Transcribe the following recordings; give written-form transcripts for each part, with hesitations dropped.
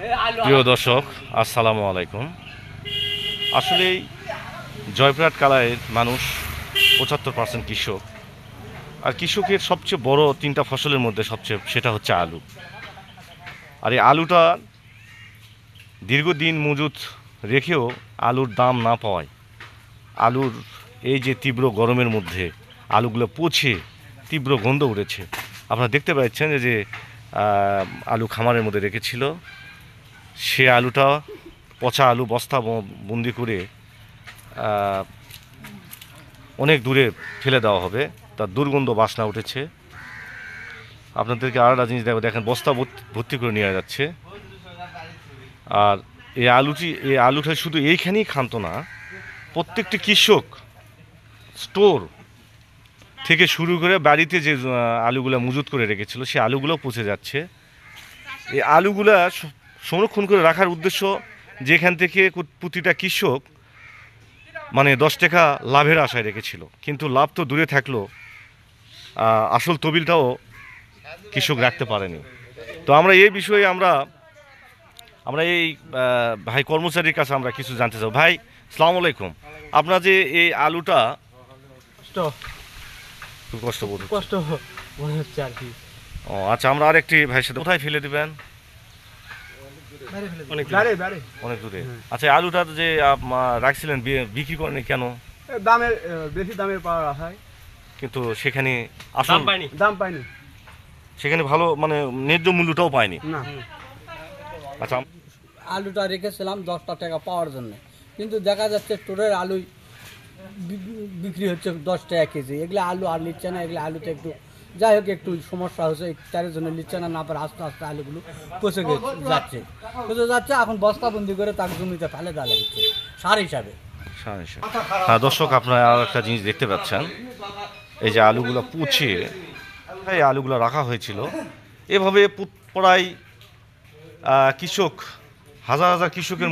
প্রিয় দর্শক, আসসালামু আলাইকুম। আসলেই জয়পুরহাট কালাইয়ের মানুষ 75% কৃষক। আর কৃষকের সবচেয়ে বড় তিনটা ফসলের মধ্যে সেটা হচ্ছে আলু। আর এই আলুটা দীর্ঘদিন মজুত রেখেও আলুর দাম না পাওয়ায় আলুর এই যে তীব্র গরমের মধ্যে আলুগুলো পচে তীব্র গন্ধ উঠেছে। আপনারা দেখতে পাচ্ছেন যে আলু খামারের মধ্যে রেখেছিল, সে আলুটা পচা আলু বস্তা বন্দি করে অনেক দূরে ফেলে দেওয়া হবে। তার দুর্গন্ধ বাসনা উঠেছে। আপনাদেরকে আর একটা জিনিস দেখেন, বস্তা ভর্তি করে নিয়ে যাচ্ছে। আর এই আলুটা শুধু এইখানেই ক্ষান্ত না, প্রত্যেকটি কৃষক স্টোর থেকে শুরু করে বাড়িতে যে আলুগুলো মজুত করে রেখেছিল সে আলুগুলো পচে যাচ্ছে। এই আলুগুলা সংরক্ষণ করে রাখার উদ্দেশ্য, যেখান থেকে প্রতিটা কৃষক 10 টাকা লাভের আশায় রেখেছিল, কিন্তু লাভ তো দূরে থাকলো, আসল তবিলটাও কৃষক রাখতে পারেনি। তো আমরা এই বিষয়ে আমরা এই ভাই কর্মচারীর কাছে আমরা কিছু জানতে চাই। ভাই, আসসালামু আলাইকুম। আপনার যে এই আলুটা কষ্ট মনে হচ্ছে আর কি। ও আচ্ছা, আমরা আরেকটি ভাইয়ের সাথে কোথায় ফেলে দিবেন? অনেক দূরে। আচ্ছা, আলুটা যে রাখছিলেন বিক্রি করেন কেন? দামের বেশি দামের পাওয়ার আশায়, কিন্তু সেখানে আসল দাম পাইনি, সেখানে ভালো ন্যায্য মূল্যটাও পায়নি। না। আচ্ছা, আলুটা রেখেছিলাম 10 টাকা পাওয়ার জন্য, কিন্তু দেখা যাচ্ছে স্টোরের আলু বিক্রি হচ্ছে 10 টাকা কেজি। এগুলো আলু আর নিচ্ছে না, এগুলো আলুতে একটু যাই হোক একটু সমস্যা হচ্ছে, তার জন্য নিচ্ছে না পারে আস্তে আস্তে আলুগুলো পচে যাচ্ছে। এখন বস্তাবন্দি করে তাকে জমিতে ফেলে দেওয়া লাগছে সার হিসাবে। হ্যাঁ দর্শক, আপনারা আর একটা জিনিস দেখতে পাচ্ছেন, এই যে আলুগুলো পচিয়ে এই আলুগুলো রাখা হয়েছিল এভাবে প্রায় কৃষক হাজার হাজার কৃষকের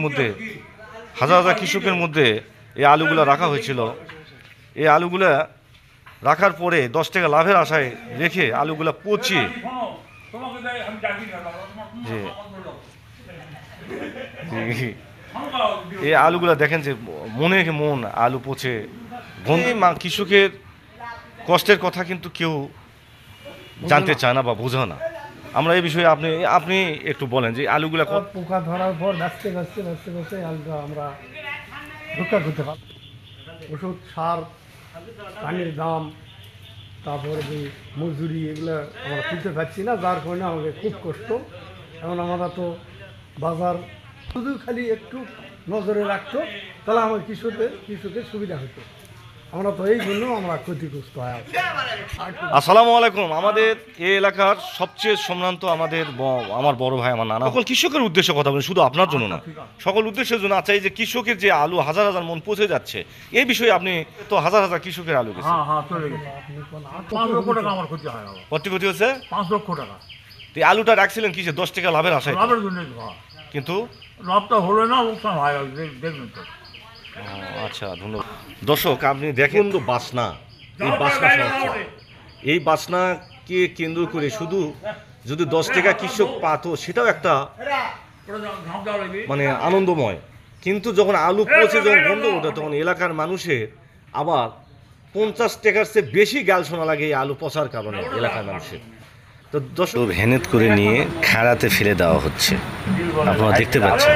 মধ্যে এই আলুগুলো রাখা হয়েছিল। এই আলুগুলো রাখার পরে 10 টাকা লাভের আশায় রেখে আলুগুলো পচিয়ে এই আলুগুলো দেখেন যে মন আলু পচে কৃষকের কষ্টের কথা কিন্তু কেউ জানতে চায় না বা বোঝে না। আমরা এই বিষয়ে আপনি একটু বলেন যে আলুগুলা পোকা ধরার পর বাঁচতে আলুটা আমরা রক্ষা করতে পারি। ওষুধ, সার, পানির দাম, তারপরে যে মজুরি, এগুলো আমরা তুলতে পারছি না, যার কারণে আমাদের খুব কষ্ট। এখন আমরা তো বাজার শুধু খালি একটু নজরে রাখতো, তাহলে আমার কৃষকের সুবিধা হতো। আমরা তো এই জন্য আমরা ক্ষতিগ্রস্ত হয়। আসসালামু আলাইকুম। আমাদের এই এলাকার সবচেয়ে সম্ভ্রান্ত আমার বড় ভাই, আমার নানা, সকল কৃষকের উদ্দেশ্যে কথা বলেন, শুধু আপনার জন্য না, সকল উদ্দেশ্যের জন্য। আচ্ছা, এই যে কৃষকের যে আলু হাজার হাজার মন পচে যাচ্ছে, এই বিষয়ে আপনি তো হাজার হাজার কৃষকের আলু গেছে, 5 লক্ষ টাকা আমার ক্ষতি হয়। ক্ষতি হচ্ছে 5 লক্ষ টাকা। তো এই আলুটা রাখছিলেন কিসে? 10 টাকা লাভের আশায়। লাভের জন্য, কিন্তু লাভটা হলো না, লোকসান হয়, দেখবেন তো। আচ্ছা, ধন্যবাদ। দর্শক, আপনি দেখেন তো বাসনা, এই বাসনাকে কেন্দ্র করে শুধু যদি 10 টাকা কৃষক পাতো সেটাও একটা আনন্দময়, কিন্তু যখন আলু পচে যখন বন্ধ ওঠে তখন এলাকার মানুষের আবার 50 টাকার চেয়ে বেশি গাল শোনা লাগে এই আলু পচার কারণে এলাকার মানুষের। তো দর্শক, ভ্যানেট করে নিয়ে খাড়াতে ফেলে দেওয়া হচ্ছে, আপনারা দেখতে পাচ্ছেন।